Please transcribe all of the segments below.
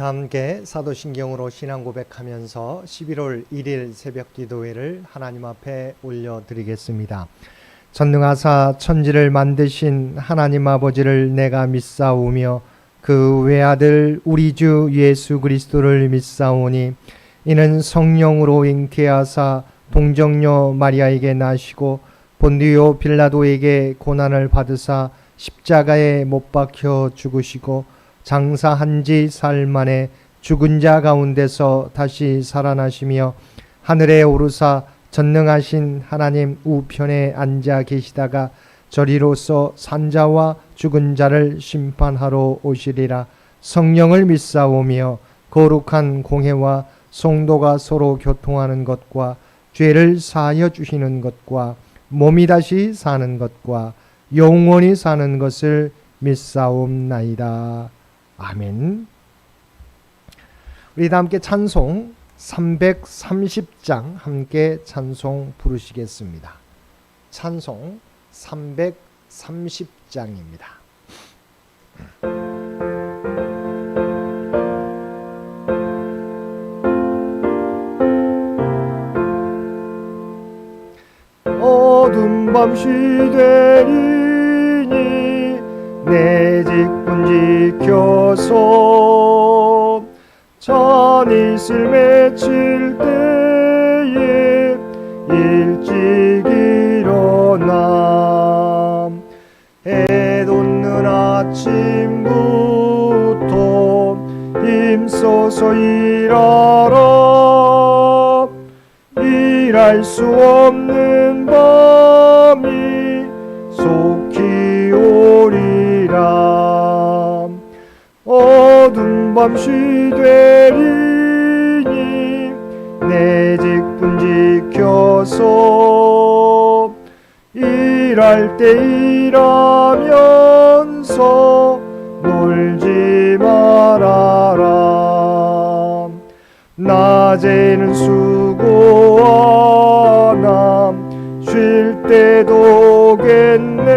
다 함께 사도신경으로 신앙 고백하면서 11월 1일 새벽 기도회를 하나님 앞에 올려드리겠습니다. 전능하사 천지를 만드신 하나님 아버지를 내가 믿사오며 그 외아들 우리 주 예수 그리스도를 믿사오니 이는 성령으로 잉태하사 동정녀 마리아에게 나시고 본디오 빌라도에게 고난을 받으사 십자가에 못 박혀 죽으시고 장사한 지 사흘 만에 죽은 자 가운데서 다시 살아나시며 하늘에 오르사 전능하신 하나님 우편에 앉아 계시다가 저리로서 산자와 죽은 자를 심판하러 오시리라. 성령을 믿사오며 거룩한 공회와 성도가 서로 교통하는 것과 죄를 사하여 주시는 것과 몸이 다시 사는 것과 영원히 사는 것을 믿사옵나이다. 아멘. 우리 다 함께 찬송 330장 함께 찬송 부르시겠습니다. 찬송 330장입니다. 어두운 밤시 되리니 내 직분 지켜서 잔이슬 맺힐 때에 일찍 일어나 해 돋는 아침부터 힘써서 일하라. 일할 수 없는 밤이 속히 오리라. 어두운 밤시 되리니 내 직분 지켜서 일할 때 일하면서 놀지 말아라. 낮에는 수고하나 쉴 때도 겠네.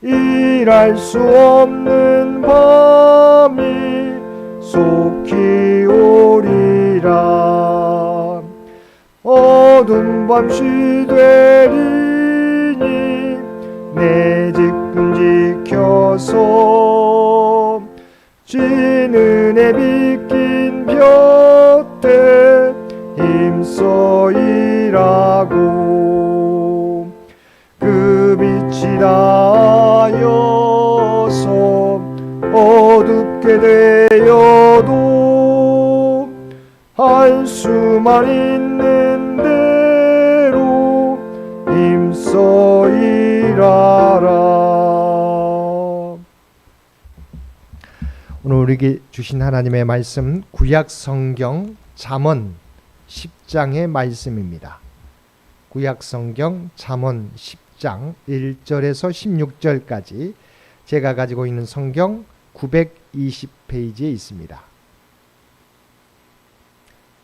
일할 수 없는 밤이 속히 오리라. 어두운 밤시 되리니 내 직분 지켜서 지는 해 비낀 볕에 힘써 일하고 그 빛이 닿아여서 어둡게 되어도 할 수만 있는 대로 힘써 일하라. 오늘 우리에게 주신 하나님의 말씀 구약 성경 잠언 10장의 말씀입니다. 구약 성경 잠언 10장 1절에서 16절까지 제가 가지고 있는 성경 920페이지에 있습니다.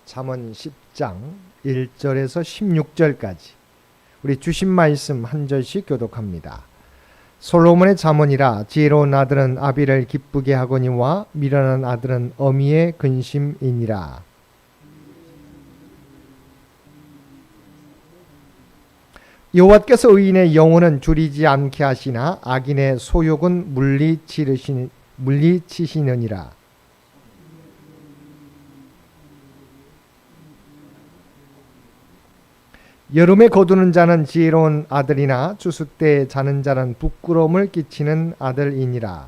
잠언 10장 1절에서 16절까지 우리 주신 말씀 한 절씩 교독합니다. 솔로몬의 잠언이라 지혜로운 아들은 아비를 기쁘게 하거니와 미련한 아들은 어미의 근심이니라. 여호와께서 의인의 영혼은 줄이지 않게 하시나 악인의 소욕은 물리치시느니라. 여름에 거두는 자는 지혜로운 아들이나 추수 때 자는 자는 부끄러움을 끼치는 아들이니라.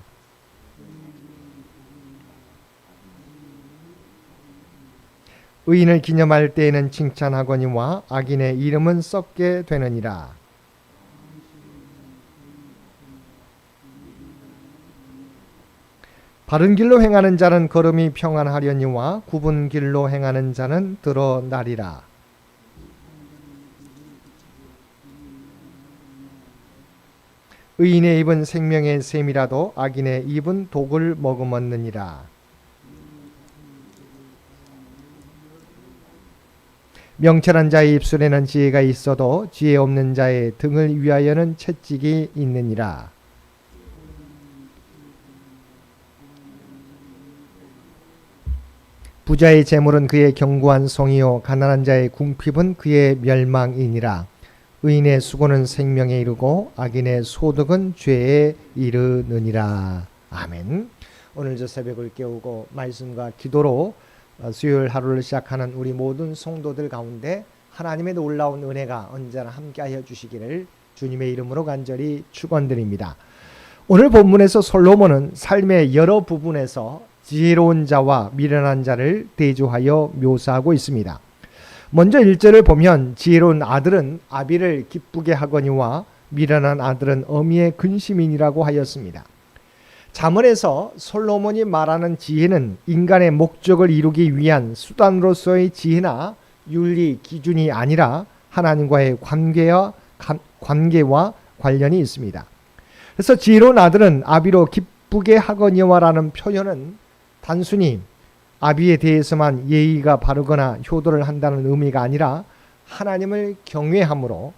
의인을 기념할 때에는 칭찬하거니와 악인의 이름은 썩게 되느니라. 바른 길로 행하는 자는 걸음이 평안하려니와 굽은 길로 행하는 자는 드러나리라. 의인의 입은 생명의 샘이라도 악인의 입은 독을 머금었느니라. 명철한 자의 입술에는 지혜가 있어도 지혜 없는 자의 등을 위하여는 채찍이 있느니라. 부자의 재물은 그의 견고한 성이요 가난한 자의 궁핍은 그의 멸망이니라. 의인의 수고는 생명에 이르고 악인의 소득은 죄에 이르느니라. 아멘. 오늘 저 새벽을 깨우고 말씀과 기도로 수요일 하루를 시작하는 우리 모든 성도들 가운데 하나님의 놀라운 은혜가 언제나 함께하여 주시기를 주님의 이름으로 간절히 축원드립니다. 오늘 본문에서 솔로몬은 삶의 여러 부분에서 지혜로운 자와 미련한 자를 대조하여 묘사하고 있습니다. 먼저 1절을 보면 지혜로운 아들은 아비를 기쁘게 하거니와 미련한 아들은 어미의 근심이니라고 하였습니다. 잠언에서 솔로몬이 말하는 지혜는 인간의 목적을 이루기 위한 수단으로서의 지혜나 윤리 기준이 아니라 하나님과의 관계와 관련이 있습니다. 그래서 지혜로운 아들은 아비로 기쁘게 하거니와라는 표현은 단순히 아비에 대해서만 예의가 바르거나 효도를 한다는 의미가 아니라 하나님을 경외함으로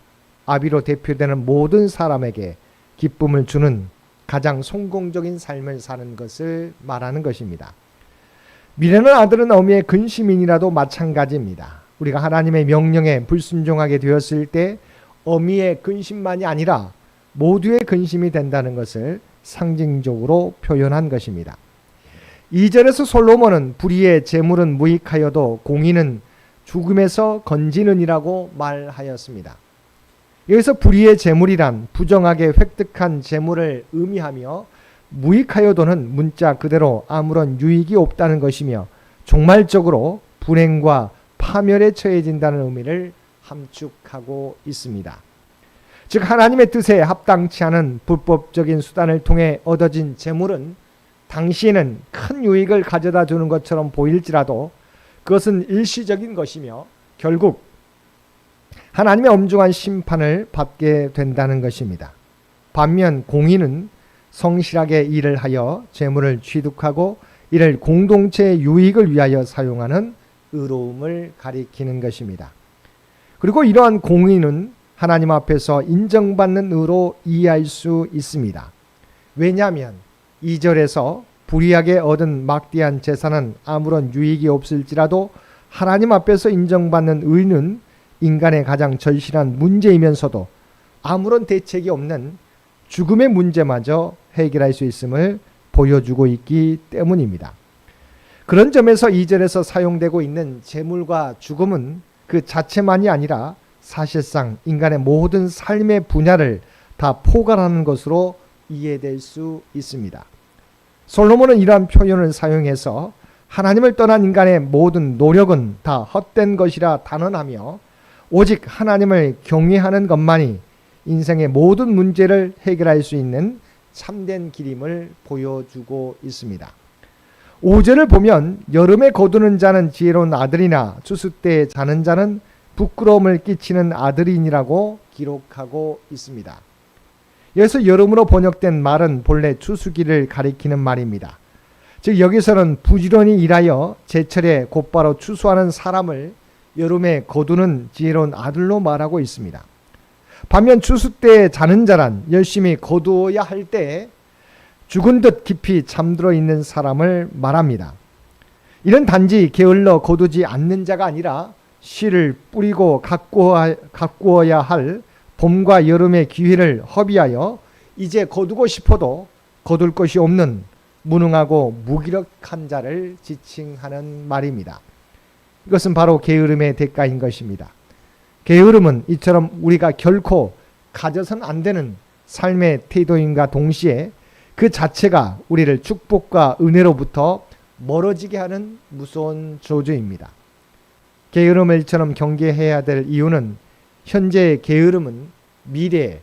아비로 대표되는 모든 사람에게 기쁨을 주는 가장 성공적인 삶을 사는 것을 말하는 것입니다. 미련한 아들은 어미의 근심이니라도 마찬가지입니다. 우리가 하나님의 명령에 불순종하게 되었을 때 어미의 근심만이 아니라 모두의 근심이 된다는 것을 상징적으로 표현한 것입니다. 2절에서 솔로몬은 불의의 재물은 무익하여도 공의는 죽음에서 건지느니라고 말하였습니다. 여기서 불의의 재물이란 부정하게 획득한 재물을 의미하며 무익하여도는 문자 그대로 아무런 유익이 없다는 것이며 종말적으로 불행과 파멸에 처해진다는 의미를 함축하고 있습니다. 즉 하나님의 뜻에 합당치 않은 불법적인 수단을 통해 얻어진 재물은 당시에는 큰 유익을 가져다 주는 것처럼 보일지라도 그것은 일시적인 것이며 결국 하나님의 엄중한 심판을 받게 된다는 것입니다. 반면 공의는 성실하게 일을 하여 재물을 취득하고 이를 공동체의 유익을 위하여 사용하는 의로움을 가리키는 것입니다. 그리고 이러한 공의는 하나님 앞에서 인정받는 의로 이해할 수 있습니다. 왜냐하면 2절에서 불의하게 얻은 막대한 재산은 아무런 유익이 없을지라도 하나님 앞에서 인정받는 의는 인간의 가장 절실한 문제이면서도 아무런 대책이 없는 죽음의 문제마저 해결할 수 있음을 보여주고 있기 때문입니다. 그런 점에서 2절에서 사용되고 있는 재물과 죽음은 그 자체만이 아니라 사실상 인간의 모든 삶의 분야를 다 포괄하는 것으로 이해될 수 있습니다. 솔로몬은 이러한 표현을 사용해서 하나님을 떠난 인간의 모든 노력은 다 헛된 것이라 단언하며 오직 하나님을 경외하는 것만이 인생의 모든 문제를 해결할 수 있는 참된 길임을 보여주고 있습니다. 5절을 보면 여름에 거두는 자는 지혜로운 아들이나 추수 때에 자는 자는 부끄러움을 끼치는 아들이니라고 기록하고 있습니다. 여기서 여름으로 번역된 말은 본래 추수기를 가리키는 말입니다. 즉 여기서는 부지런히 일하여 제철에 곧바로 추수하는 사람을 여름에 거두는 지혜로운 아들로 말하고 있습니다. 반면 추수 때에 자는 자란 열심히 거두어야 할 때에 죽은 듯 깊이 잠들어 있는 사람을 말합니다. 이는 단지 게을러 거두지 않는 자가 아니라 씨를 뿌리고 가꾸어야 할 봄과 여름의 기회를 허비하여 이제 거두고 싶어도 거둘 것이 없는 무능하고 무기력한 자를 지칭하는 말입니다. 이것은 바로 게으름의 대가인 것입니다. 게으름은 이처럼 우리가 결코 가져선 안 되는 삶의 태도인과 동시에 그 자체가 우리를 축복과 은혜로부터 멀어지게 하는 무서운 저주입니다. 게으름을 이처럼 경계해야 될 이유는 현재의 게으름은 미래에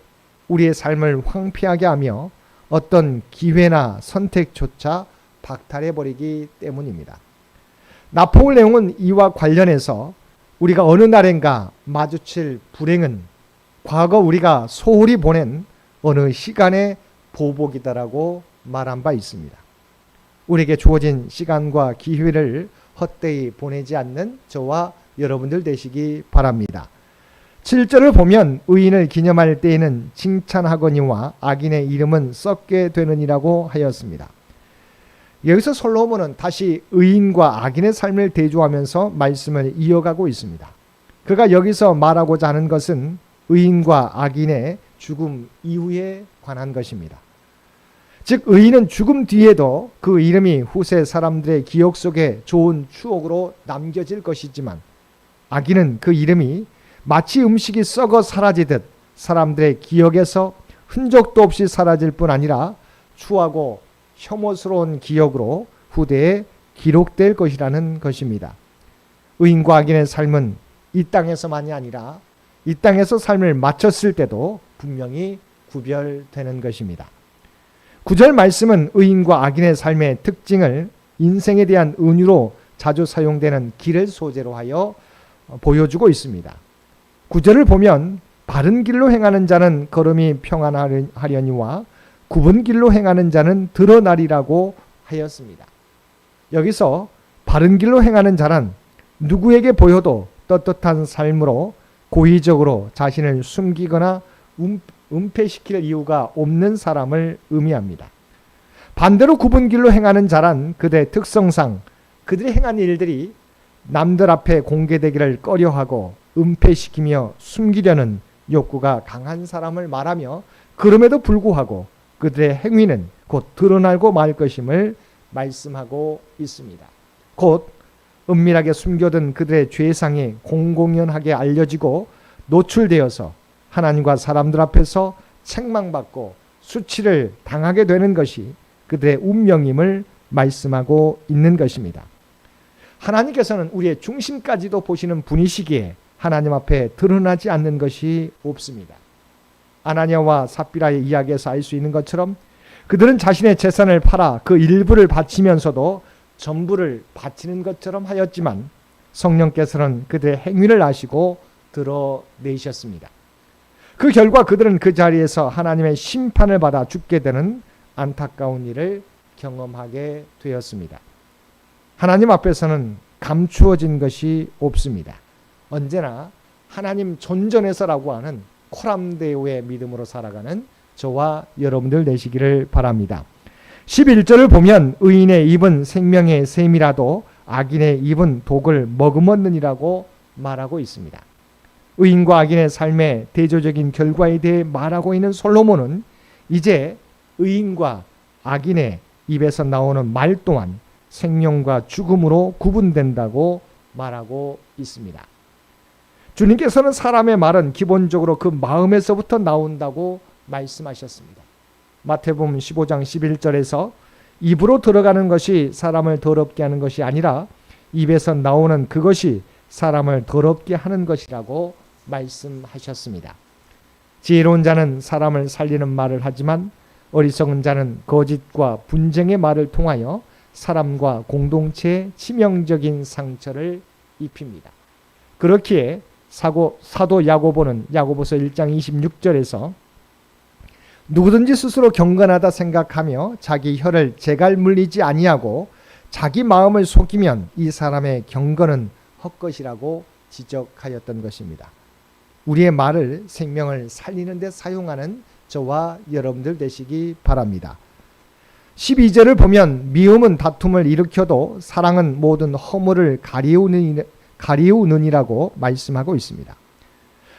우리의 삶을 황폐하게 하며 어떤 기회나 선택조차 박탈해버리기 때문입니다. 나폴레옹은 이와 관련해서 우리가 어느 날인가 마주칠 불행은 과거 우리가 소홀히 보낸 어느 시간의 보복이다라고 말한 바 있습니다. 우리에게 주어진 시간과 기회를 헛되이 보내지 않는 저와 여러분들 되시기 바랍니다. 7절을 보면 의인을 기념할 때에는 칭찬하거니와 악인의 이름은 썩게 되느니라고 하였습니다. 여기서 솔로몬은 다시 의인과 악인의 삶을 대조하면서 말씀을 이어가고 있습니다. 그가 여기서 말하고자 하는 것은 의인과 악인의 죽음 이후에 관한 것입니다. 즉 의인은 죽음 뒤에도 그 이름이 후세 사람들의 기억 속에 좋은 추억으로 남겨질 것이지만, 악인은 그 이름이 마치 음식이 썩어 사라지듯 사람들의 기억에서 흔적도 없이 사라질 뿐 아니라 추하고 혐오스러운 기억으로 후대에 기록될 것이라는 것입니다. 의인과 악인의 삶은 이 땅에서만이 아니라 이 땅에서 삶을 마쳤을 때도 분명히 구별되는 것입니다. 9절 말씀은 의인과 악인의 삶의 특징을 인생에 대한 은유로 자주 사용되는 길을 소재로 하여 보여주고 있습니다. 9절을 보면 바른 길로 행하는 자는 걸음이 평안하려니와 굽은 길로 행하는 자는 드러나리라고 하였습니다. 여기서 바른 길로 행하는 자는 누구에게 보여도 떳떳한 삶으로 고의적으로 자신을 숨기거나 은폐시킬 이유가 없는 사람을 의미합니다. 반대로 굽은 길로 행하는 자란 그들의 특성상 그들이 행한 일들이 남들 앞에 공개되기를 꺼려하고 은폐시키며 숨기려는 욕구가 강한 사람을 말하며, 그럼에도 불구하고 그들의 행위는 곧 드러나고 말 것임을 말씀하고 있습니다. 곧 은밀하게 숨겨둔 그들의 죄상이 공공연하게 알려지고 노출되어서 하나님과 사람들 앞에서 책망받고 수치를 당하게 되는 것이 그들의 운명임을 말씀하고 있는 것입니다. 하나님께서는 우리의 중심까지도 보시는 분이시기에 하나님 앞에 드러나지 않는 것이 없습니다. 아나니아와 삽비라의 이야기에서 알 수 있는 것처럼 그들은 자신의 재산을 팔아 그 일부를 바치면서도 전부를 바치는 것처럼 하였지만, 성령께서는 그들의 행위를 아시고 드러내셨습니다. 그 결과 그들은 그 자리에서 하나님의 심판을 받아 죽게 되는 안타까운 일을 경험하게 되었습니다. 하나님 앞에서는 감추어진 것이 없습니다. 언제나 하나님 존전에서라고 하는 코람데오의 믿음으로 살아가는 저와 여러분들 되시기를 바랍니다. 11절을 보면 의인의 입은 생명의 샘이라도 악인의 입은 독을 머금었느니라고 말하고 있습니다. 의인과 악인의 삶의 대조적인 결과에 대해 말하고 있는 솔로몬은 이제 의인과 악인의 입에서 나오는 말 또한 생명과 죽음으로 구분된다고 말하고 있습니다. 주님께서는 사람의 말은 기본적으로 그 마음에서부터 나온다고 말씀하셨습니다. 마태복음 15장 11절에서 입으로 들어가는 것이 사람을 더럽게 하는 것이 아니라 입에서 나오는 그것이 사람을 더럽게 하는 것이라고 말씀하셨습니다. 지혜로운 자는 사람을 살리는 말을 하지만 어리석은 자는 거짓과 분쟁의 말을 통하여 사람과 공동체에 치명적인 상처를 입힙니다. 그렇기에 사도 야고보는 야고보서 1장 26절에서 누구든지 스스로 경건하다 생각하며 자기 혀를 재갈 물리지 아니하고 자기 마음을 속이면 이 사람의 경건은 헛것이라고 지적하였던 것입니다. 우리의 말을 생명을 살리는 데 사용하는 저와 여러분들 되시기 바랍니다. 12절을 보면 미움은 다툼을 일으켜도 사랑은 모든 허물을 가리우느니라고 말씀하고 있습니다.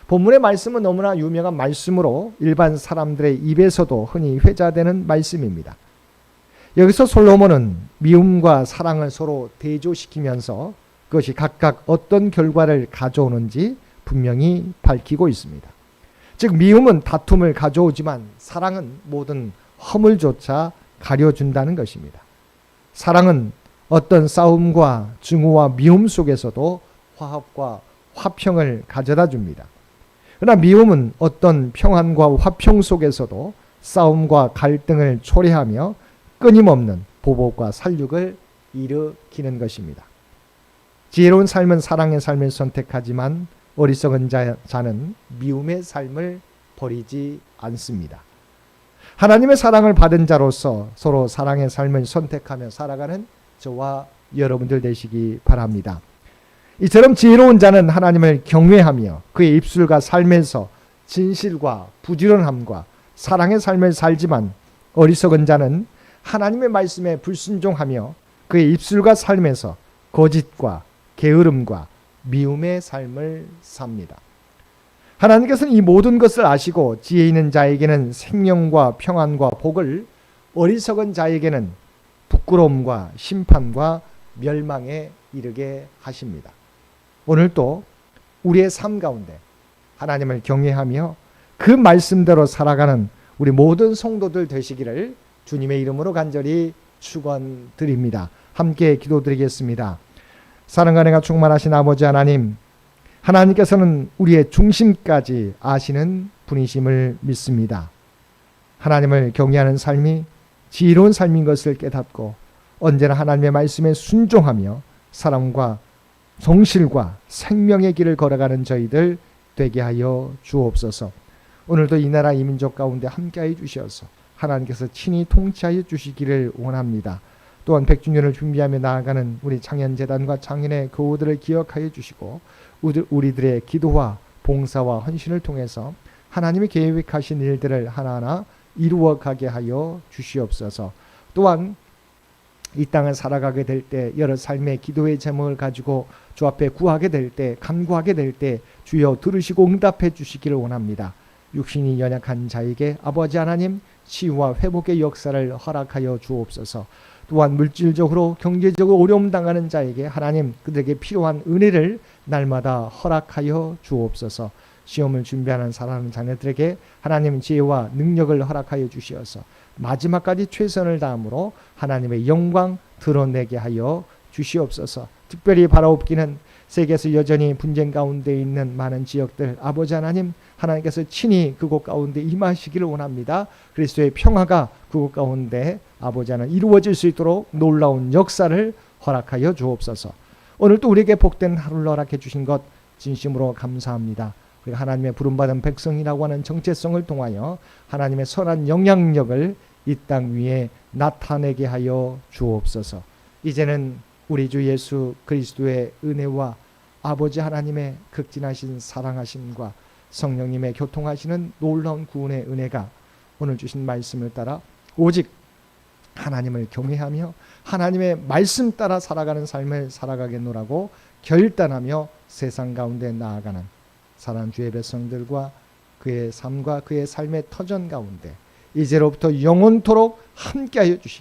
본문의 말씀은 너무나 유명한 말씀으로 일반 사람들의 입에서도 흔히 회자되는 말씀입니다. 여기서 솔로몬은 미움과 사랑을 서로 대조시키면서 그것이 각각 어떤 결과를 가져오는지 분명히 밝히고 있습니다. 즉 미움은 다툼을 가져오지만 사랑은 모든 허물조차 가려준다는 것입니다. 사랑은 어떤 싸움과 증오와 미움 속에서도 화합과 화평을 가져다 줍니다. 그러나 미움은 어떤 평안과 화평 속에서도 싸움과 갈등을 초래하며 끊임없는 보복과 살육을 일으키는 것입니다. 지혜로운 삶은 사랑의 삶을 선택하지만 어리석은 자는 미움의 삶을 버리지 않습니다. 하나님의 사랑을 받은 자로서 서로 사랑의 삶을 선택하며 살아가는 저와 여러분들 되시기 바랍니다. 이처럼 지혜로운 자는 하나님을 경외하며 그의 입술과 삶에서 진실과 부지런함과 사랑의 삶을 살지만, 어리석은 자는 하나님의 말씀에 불순종하며 그의 입술과 삶에서 거짓과 게으름과 미움의 삶을 삽니다. 하나님께서는 이 모든 것을 아시고 지혜 있는 자에게는 생명과 평안과 복을, 어리석은 자에게는 부끄러움과 심판과 멸망에 이르게 하십니다. 오늘도 우리의 삶 가운데 하나님을 경외하며 그 말씀대로 살아가는 우리 모든 성도들 되시기를 주님의 이름으로 간절히 축원드립니다. 함께 기도드리겠습니다. 사랑과 은혜가 충만하신 아버지 하나님, 하나님께서는 우리의 중심까지 아시는 분이심을 믿습니다. 하나님을 경외하는 삶이 지혜로운 삶인 것을 깨닫고 언제나 하나님의 말씀에 순종하며 사랑과 성실과 생명의 길을 걸어가는 저희들 되게 하여 주옵소서. 오늘도 이 나라 이 민족 가운데 함께하여 주셔서 하나님께서 친히 통치하여 주시기를 원합니다. 또한 100주년을 준비하며 나아가는 우리 창현재단과 창현의 교우들을 기억하여 주시고 우리들의 기도와 봉사와 헌신을 통해서 하나님이 계획하신 일들을 하나하나 이루어가게 하여 주시옵소서. 또한 이 땅을 살아가게 될 때 여러 삶의 기도의 제목을 가지고 주 앞에 구하게 될 때, 간구하게 될 때 주여 들으시고 응답해 주시기를 원합니다. 육신이 연약한 자에게 아버지 하나님 치유와 회복의 역사를 허락하여 주옵소서. 또한 물질적으로 경제적으로 어려움 당하는 자에게 하나님 그들에게 필요한 은혜를 날마다 허락하여 주옵소서. 시험을 준비하는 사랑하는 자녀들에게 하나님 지혜와 능력을 허락하여 주시어서 마지막까지 최선을 다함으로 하나님의 영광 드러내게 하여 주시옵소서. 특별히 바라옵기는 세계에서 여전히 분쟁 가운데 있는 많은 지역들, 아버지 하나님께서 친히 그곳 가운데 임하시기를 원합니다. 그리스도의 평화가 그곳 가운데 아버지 하나님 이루어질 수 있도록 놀라운 역사를 허락하여 주옵소서. 오늘 또 우리에게 복된 하루를 허락해 주신 것 진심으로 감사합니다. 우리가 하나님의 부름받은 백성이라고 하는 정체성을 통하여 하나님의 선한 영향력을 이 땅 위에 나타내게 하여 주옵소서. 이제는 우리 주 예수 그리스도의 은혜와 아버지 하나님의 극진하신 사랑하심과 성령님의 교통하시는 놀라운 구원의 은혜가 오늘 주신 말씀을 따라 오직 하나님을 경외하며 하나님의 말씀 따라 살아가는 삶을 살아가겠노라고 결단하며 세상 가운데 나아가는 사랑하는 주의 백성들과 그의 삶과 그의 삶의 터전 가운데 이제로부터 영원토록 함께하여 주시기